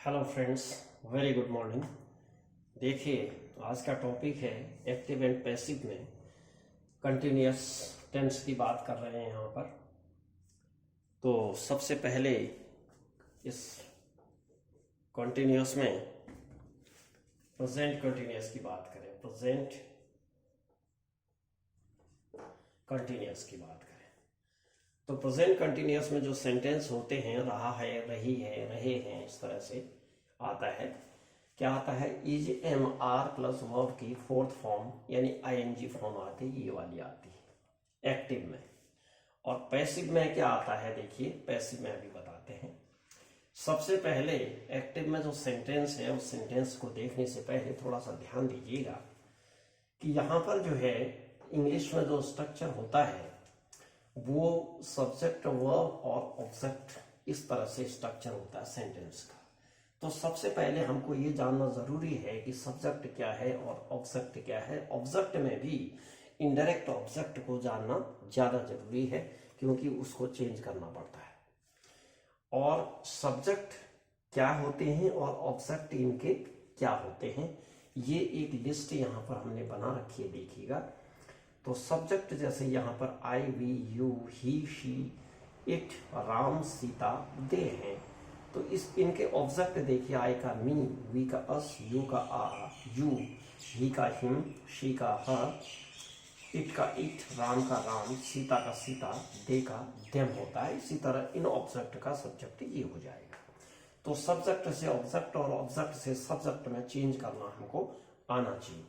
Hello friends, very good morning. देखिए, आज का टॉपिक है एक्टिव एंड पैसिव में कंटिन्यूअस टेंस की बात कर रहे हैं यहाँ पर। तो सबसे पहले इस कंटिन्यूअस में प्रेजेंट कंटिन्यूअस की बात करें। प्रेजेंट कंटिन्यूअस की बात करें तो प्रेजेंट कंटिन्यूअस में जो सेंटेंस होते हैं, रहा है, रही है, रहे हैं, इस तरह से आता है। क्या आता है? Is am are plus verb की फोर्थ फॉर्म यानी आईएनजी फॉर्म आती है, ये वाली आती है एक्टिव में। और पैसिव में क्या आता है? देखिए, पैसिव में अभी बताते हैं। सबसे पहले एक्टिव में जो सेंटेंस है, उस सेंटेंस को देखने से पहले थोड़ा सा ध्यान दीजिएगा कि यहाँ पर जो है इंग्लिश में जो स्ट्रक्चर होता है वो सब्जेक्ट, वर्ब और ऑब्जेक्ट, इस तरह से स्ट्रक्चर होता है सेंटेंस का। तो सबसे पहले हमको ये जानना जरूरी है कि सब्जेक्ट क्या है और ऑब्जेक्ट क्या है। ऑब्जेक्ट में भी इनडायरेक्ट ऑब्जेक्ट को जानना ज्यादा जरूरी है, क्योंकि उसको चेंज करना पड़ता है। और सब्जेक्ट क्या होते हैं और ऑब्जेक्ट इनके क्या होते हैं, ये एक लिस्ट यहाँ पर हमने बना रखी है, देखिएगा। तो सब्जेक्ट जैसे यहाँ पर I, we, you, he, she, it, Ram, Sita, they हैं। तो इस इनके ऑब्जेक्ट देखिए, आई का मी, वी का अस, यू का आ, यू, ही का हिम, शी का हर, इट का इट, राम का राम, सीता का सीता, दे का देम होता है। इसी तरह इन ऑब्जेक्ट का सब्जेक्ट ये हो जाएगा। तो सब्जेक्ट से ऑब्जेक्ट और ऑब्जेक्ट से सब्जेक्ट में चेंज करना हमको आना चाहिए।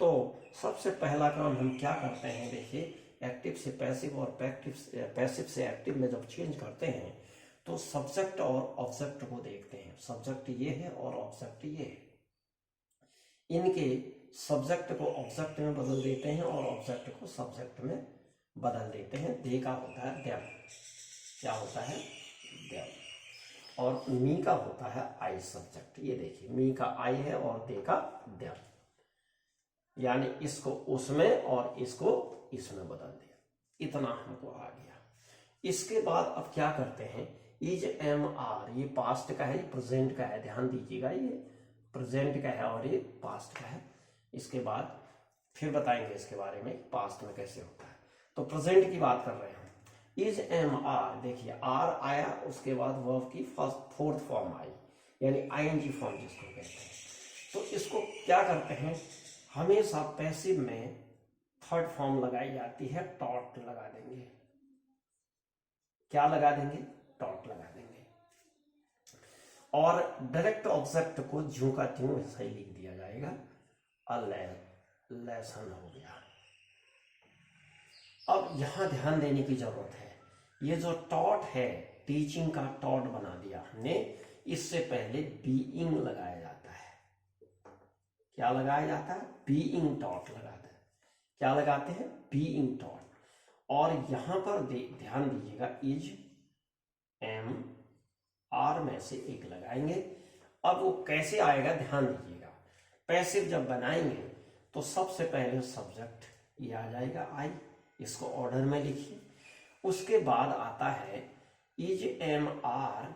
तो सबसे पहला काम हम क्या करते हैं? देखिए, एक्टिव से पैसिव और पैसिव से एक्टिव में जब चेंज करते हैं तो सब्जेक्ट और ऑब्जेक्ट को देखते हैं। सब्जेक्ट ये है और ऑब्जेक्ट ये है। इनके सब्जेक्ट को ऑब्जेक्ट में बदल देते हैं और ऑब्जेक्ट को सब्जेक्ट में बदल देते हैं। दे का होता है देम, क्या होता है? देम। और मी का होता है आई सब्जेक्ट। ये देखिए, मी का आई है और दे का देम, यानी इसको उसमें और इसको इसमें बदल दिया। इतना हमको आ गया। इसके बाद अब क्या करते हैं? इज एम आर, ये पास्ट का है, ये प्रेजेंट का है, ध्यान दीजिएगा। ये प्रेजेंट का है और ये पास्ट का है। इसके बाद फिर बताएंगे इसके बारे में पास्ट में कैसे होता है। तो प्रेजेंट की बात कर रहे हैं। इज एम आर, देखिए आर आया, उसके बाद वर्ब की फोर्थ फॉर्म आई, यानी आईएनजी फॉर्म जिसको कहते हैं। तो इसको क्या करते हैं? हमेशा पैसिव में थर्ड फॉर्म लगाई जाती है, टॉट लगा देंगे। क्या लगा देंगे? टॉट लगा देंगे। और डायरेक्ट ऑब्जेक्ट को ज्यों का त्यों ऐसा ही लिख दिया जाएगा। लेसन हो गया। अब यहां ध्यान देने की जरूरत है। ये जो टॉट है, टीचिंग का टॉट बना दिया हमने। इससे पहले बीइंग लगाया जाता है। क्या लगाया जाता है? बीइंग टॉट लगाते हैं। क्या लगाते हैं? Being taught. और यहां पर ध्यान दीजिएगा, इज एम आर में से एक लगाएंगे। अब वो कैसे आएगा ध्यान दीजिएगा। पैसिव जब बनाएंगे तो सबसे पहले सब्जेक्ट ये आ जाएगा आई, इसको ऑर्डर में लिखिए। उसके बाद आता है इज एम आर,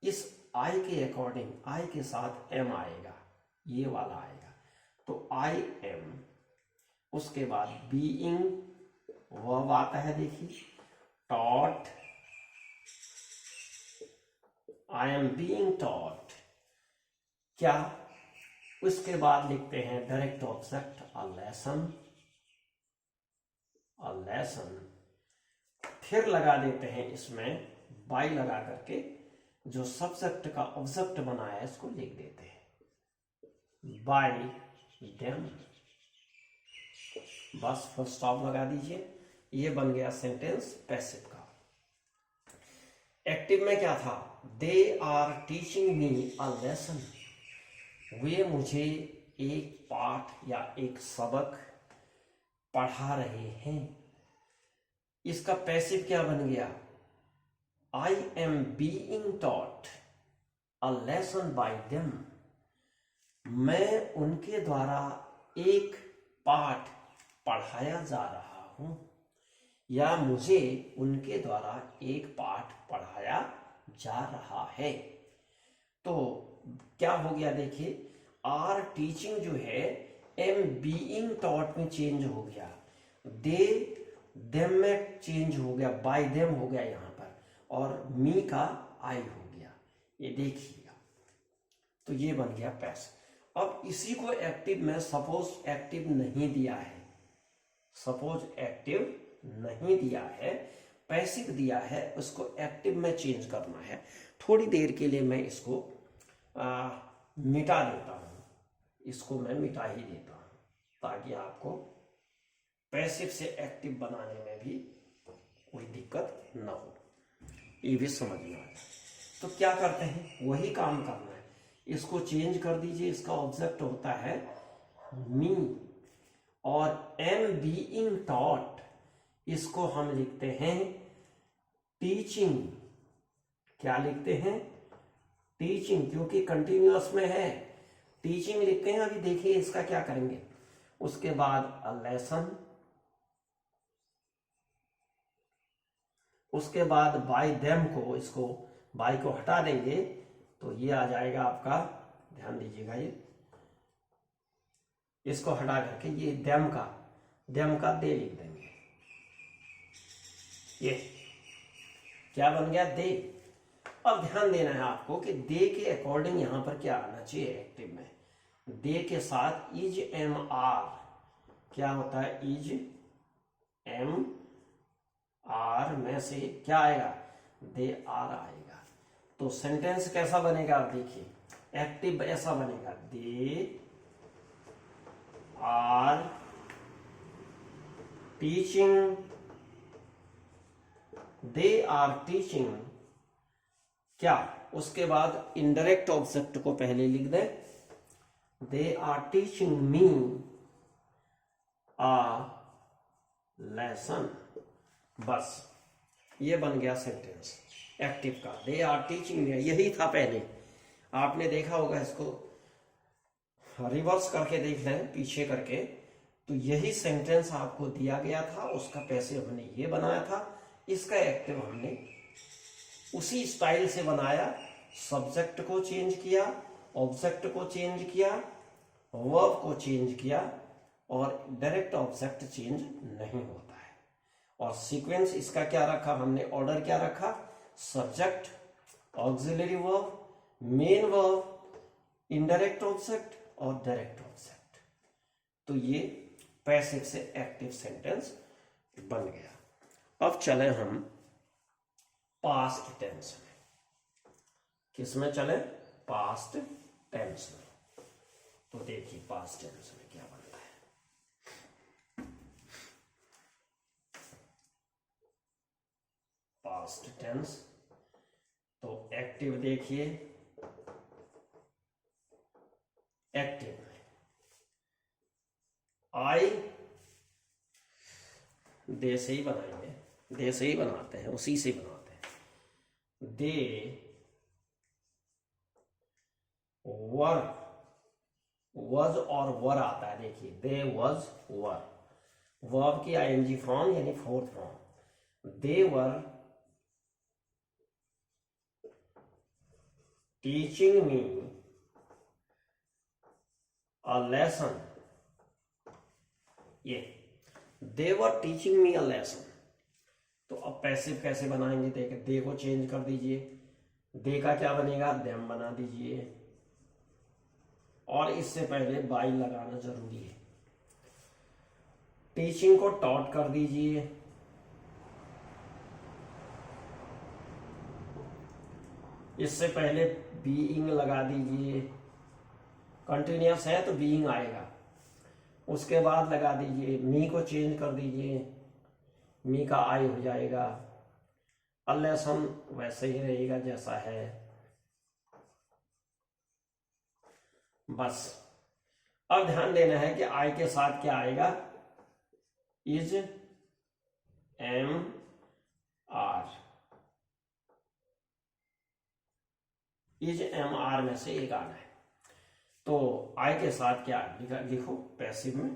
इस आई के अकॉर्डिंग आई के साथ एम आएगा, ये वाला आएगा। तो आई एम। उसके बाद बीइंग वर्ब आता है, देखिए taught, I am being taught. क्या? उसके बाद लिखते हैं direct object, a lesson, a lesson. फिर लगा देते हैं इसमें बाय लगा करके, जो सब्जेक्ट का ऑब्जेक्ट बना है इसको लिख देते हैं, बाय देम। बस फुल स्टॉप लगा दीजिए। ये बन गया सेंटेंस पैसिव का। एक्टिव में क्या था? They are teaching me a lesson, वे मुझे एक पाठ या एक सबक पढ़ा रहे हैं। इसका पैसिव क्या बन गया? I am being taught a lesson bye them, मैं उनके द्वारा एक पाठ पढ़ाया जा रहा हूं, या मुझे उनके द्वारा एक पाठ पढ़ाया जा रहा है। तो क्या हो गया देखिए, आर टीचिंग जो है एम बीइंग टॉट में चेंज हो गया, दे देम में चेंज हो गया, बाय देम हो गया यहाँ पर, और मी का आई हो गया, ये देखिएगा। तो ये बन गया पैसिव। अब इसी को एक्टिव में सपोज एक्टिव नहीं दिया है, सपोज एक्टिव नहीं दिया है, पैसिव दिया है, उसको एक्टिव में चेंज करना है। थोड़ी देर के लिए मैं इसको मिटा देता हूं, इसको मैं मिटा ही देता हूं ताकि आपको पैसिव से एक्टिव बनाने में भी कोई दिक्कत ना हो, ये भी समझ में आ जाए। तो क्या करते हैं, वही काम करना है, इसको चेंज कर दीजिए। इसका ऑब्जेक्ट होता है मी, और एम बीइंग टॉट इसको हम लिखते हैं टीचिंग। क्या लिखते हैं, टीचिंग, क्योंकि कंटिन्यूअस में है, टीचिंग लिखते हैं। अभी देखिए इसका क्या करेंगे, उसके बाद अ लेसन, उसके बाद बाय देम को, इसको बाय को हटा देंगे तो ये आ जाएगा आपका, ध्यान दीजिएगा, ये इसको हटा करके ये देम का दे लिख देंगे। ये क्या बन गया, दे। अब ध्यान देना है आपको कि दे के अकॉर्डिंग यहां पर क्या आना चाहिए एक्टिव में, दे के साथ इज एम आर क्या होता है, इज एम आर में से क्या आएगा, दे आर आएगा। तो सेंटेंस कैसा बनेगा, आप देखिए, एक्टिव ऐसा बनेगा, they are teaching, they are teaching क्या, उसके बाद इनडायरेक्ट ऑब्जेक्ट को पहले लिख दें, they are teaching me a lesson. बस ये बन गया सेंटेंस एक्टिव का, दे आर टीचिंग मी, यही था पहले, आपने देखा होगा, इसको रिवर्स करके देख लें, पीछे करके, तो यही सेंटेंस आपको दिया गया था, उसका पैसिव हमने ये बनाया था, इसका एक्टिव हमने उसी स्टाइल से बनाया, सब्जेक्ट को चेंज किया, ऑब्जेक्ट को चेंज किया, वर्ब को चेंज किया, और डायरेक्ट ऑब्जेक्ट चेंज नहीं होता है। और सीक्वेंस इसका क्या रखा हमने, ऑर्डर क्या रखा, subject, auxiliary verb, main verb, indirect object और डायरेक्ट ऑब्जेक्ट। तो ये पैसिव से एक्टिव सेंटेंस बन गया। अब चले हम पास्ट टेंस में, किसमें चले, पास्ट टेंस में। तो देखिए पास्ट टेंस में क्या बनता है, पास्ट टेंस। तो एक्टिव देखिए, एक्टिव में आई, दे से ही बनाएंगे, दे से ही बनाते हैं, उसी से बनाते हैं, दे वर, वज और वर आता है, देखिए दे वज वर, वर्ब की आईएनजी फॉर्म यानी fourth form, they were teaching me a lesson, ये दे were teaching me a lesson. तो अब पैसिव कैसे बनाएंगे, देखिए दे को चेंज कर दीजिए, दे का क्या बनेगा, देम बना दीजिए, और इससे पहले बाई लगाना जरूरी है, टीचिंग को टॉट कर दीजिए, इससे पहले बीइंग लगा दीजिए, कंटिन्यूअस है तो बीइंग आएगा, उसके बाद लगा दीजिए, मी को चेंज कर दीजिए, मी का आई हो जाएगा, अ लेसन वैसे ही रहेगा जैसा है। बस अब ध्यान देना है कि आई के साथ क्या आएगा, is am are, is am are में से एक आना है। तो आई के साथ क्या लिखो पैसिव में,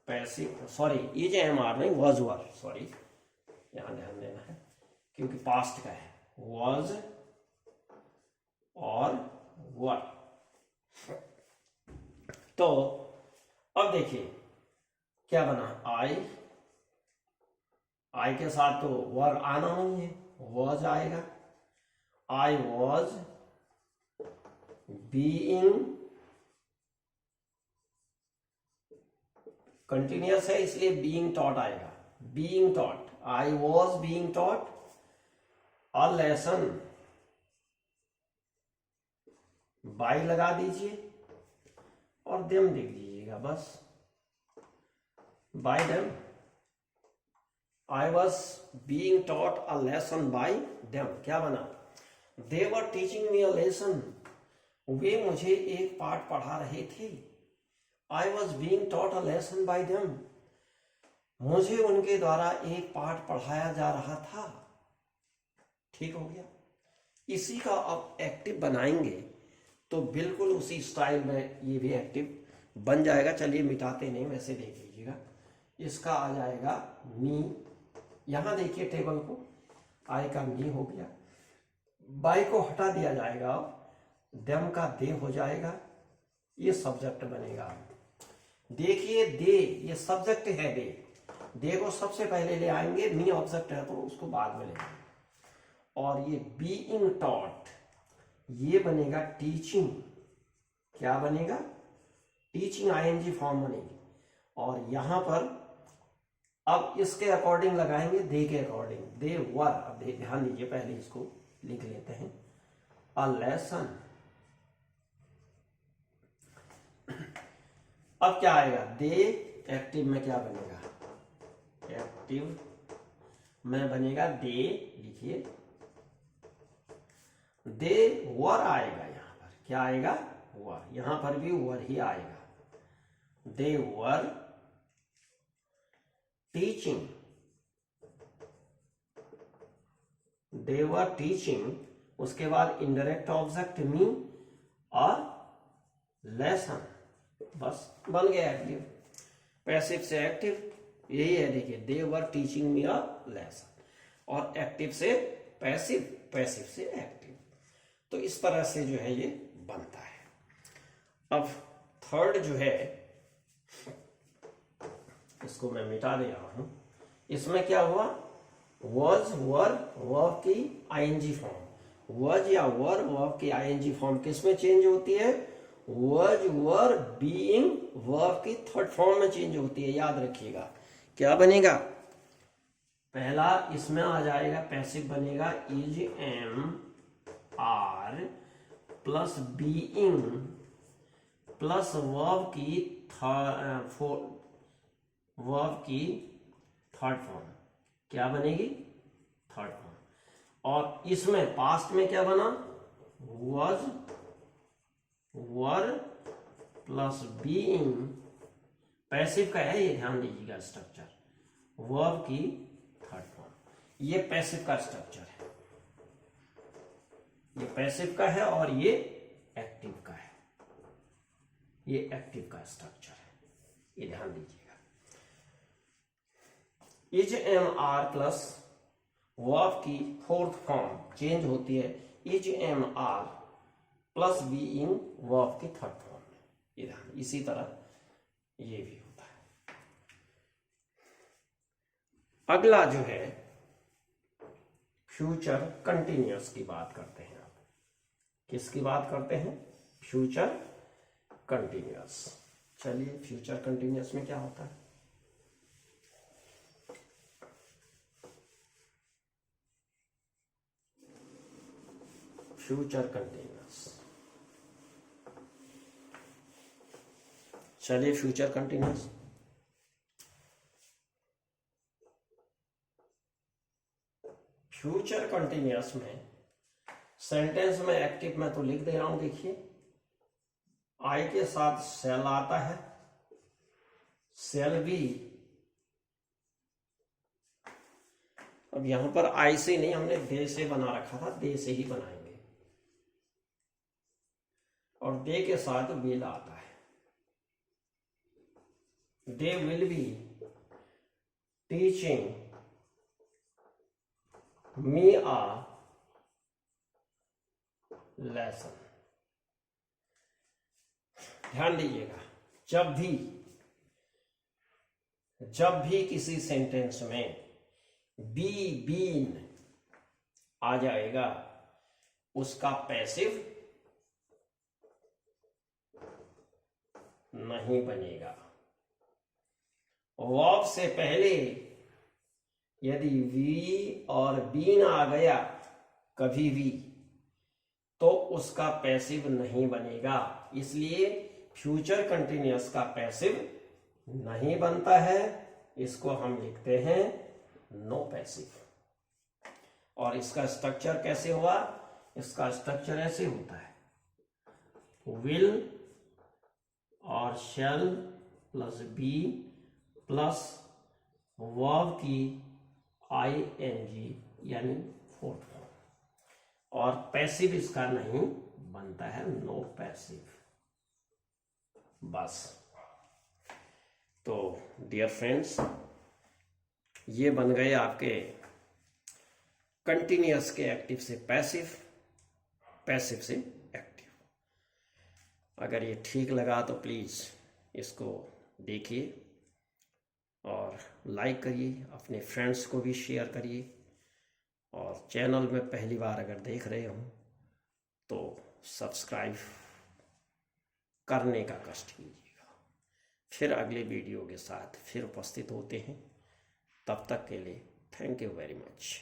passive, sorry is am are नहीं, वॉज वर, सॉरी यहां ध्यान देना है क्योंकि पास्ट का है, वॉज वर। तो अब देखिए क्या बना, आई के साथ तो वर आना नहीं है, वॉज आएगा। आई वॉज बीइंग, कंटिन्यूअस है इसलिए बीइंग टॉट आएगा, being taught, I was being taught a lesson, by लगा दीजिए और देम लिख दीजिएगा बस, bye them. I was being taught a lesson bye them, क्या बना, दे were teaching me a lesson, वे मुझे एक पाठ पढ़ा रहे थे। I was being taught a lesson bye them, मुझे उनके द्वारा एक पाठ पढ़ाया जा रहा था। ठीक हो गया। इसी का अब एक्टिव बनाएंगे तो बिल्कुल उसी स्टाइल में ये भी एक्टिव बन जाएगा। चलिए मिटाते नहीं, वैसे देख लीजिएगा। इसका आ जाएगा मी, यहां देखिए टेबल को, आई का मी हो गया, बाई को हटा दिया जाएगा, देम का दे हो जाएगा, ये सब्जेक्ट बनेगा। देखिए दे, ये सब्जेक्ट है, दे को सबसे पहले ले आएंगे, मी ऑब्जेक्ट है तो उसको बाद में लेंगे। और ये बीइंग टॉट, ये बनेगा टीचिंग, क्या बनेगा, टीचिंग आईएनजी फॉर्म बनेगी। और यहां पर अब इसके अकॉर्डिंग लगाएंगे, दे के अकॉर्डिंग, दे वर। अब ध्यान दीजिए, पहले इसको लिख लेते हैं, अ लेसन। अब क्या आएगा, दे एक्टिव में क्या बनेगा, एक्टिव में बनेगा दे, लिखिए दे वर आएगा, यहां पर क्या आएगा, वर, यहां पर भी वर ही आएगा। दे were teaching, they were teaching, उसके बाद इनडायरेक्ट ऑब्जेक्ट मी और लेसन, बस बन गया एक्टिव। पैसिव से एक्टिव यही है, देखिए they were teaching me a lesson, और एक्टिव से पैसिव, पैसिव से एक्टिव। तो इस तरह से जो है ये बनता है। अब थर्ड जो है, इसको मैं मिटा दे रहा हूं। इसमें क्या हुआ, वॉज वर वर्ब की आईएनजी फॉर्म, वॉज या वर वर्ब की आईएनजी फॉर्म किस में चेंज होती है, वॉज वर बीइंग वर्ब की थर्ड फॉर्म में चेंज होती है। याद रखिएगा क्या बनेगा, पहला इसमें आ जाएगा पैसिव बनेगा, is am are plus being plus verb की थर्ड फॉर्म, क्या बनेगी, थर्ड फॉर्म। और इसमें पास्ट में क्या बना, was were plus being, passive का है ये, ध्यान दीजिएगा स्ट्रक्चर, वर्ब की थर्ड फॉर्म। ये पैसिव का स्ट्रक्चर है, ये पैसिव का है और ये एक्टिव का है, ये एक्टिव का स्ट्रक्चर है, ये ध्यान दीजिएगा। Is am are plus verb की फोर्थ फॉर्म चेंज होती है, is am are plus being verb की थर्ड फॉर्म में, ये ध्यान, इसी तरह ये भी होता है। अगला जो है फ्यूचर कंटिन्यूअस की बात करते हैं। आप किसकी बात करते हैं, फ्यूचर कंटिन्यूअस। चलिए फ्यूचर कंटिन्यूअस में क्या होता है, फ्यूचर कंटिन्यूअस, चलिए फ्यूचर कंटिन्यूअस, फ्यूचर कंटिन्यूअस में सेंटेंस में एक्टिव में तो लिख दे रहा हूं, देखिए आई के साथ सेल आता है, सेल बी, अब यहां पर आई से नहीं, हमने दे से बना रखा था, दे से ही बनाएंगे, और दे के साथ विल आता है, they will be teaching me a lesson, ध्यान दीजिएगा, जब भी किसी सेंटेंस में बी, बीन आ जाएगा उसका पैसिव नहीं बनेगा। वर्ब से पहले यदि वी और बीन आ गया कभी भी तो उसका पैसिव नहीं बनेगा, इसलिए फ्यूचर कंटिन्यूअस का पैसिव नहीं बनता है। इसको हम लिखते हैं नो पैसिव। और इसका स्ट्रक्चर कैसे हुआ? इसका स्ट्रक्चर ऐसे होता है, विल और shall plus be plus verb की ing यानी फोर्थ फॉर्म, और पैसिव इसका नहीं बनता है, नो पैसिव। बस। तो डियर फ्रेंड्स, ये बन गए आपके कंटिन्यूअस के एक्टिव से पैसिव, पैसिव से एक्टिव। अगर ये ठीक लगा तो प्लीज़ इसको देखिए और लाइक करिए, अपने फ्रेंड्स को भी शेयर करिए, और चैनल में पहली बार अगर देख रहे हो तो सब्सक्राइब करने का कष्ट कीजिएगा। फिर अगले वीडियो के साथ फिर उपस्थित होते हैं, तब तक के लिए थैंक यू वेरी मच।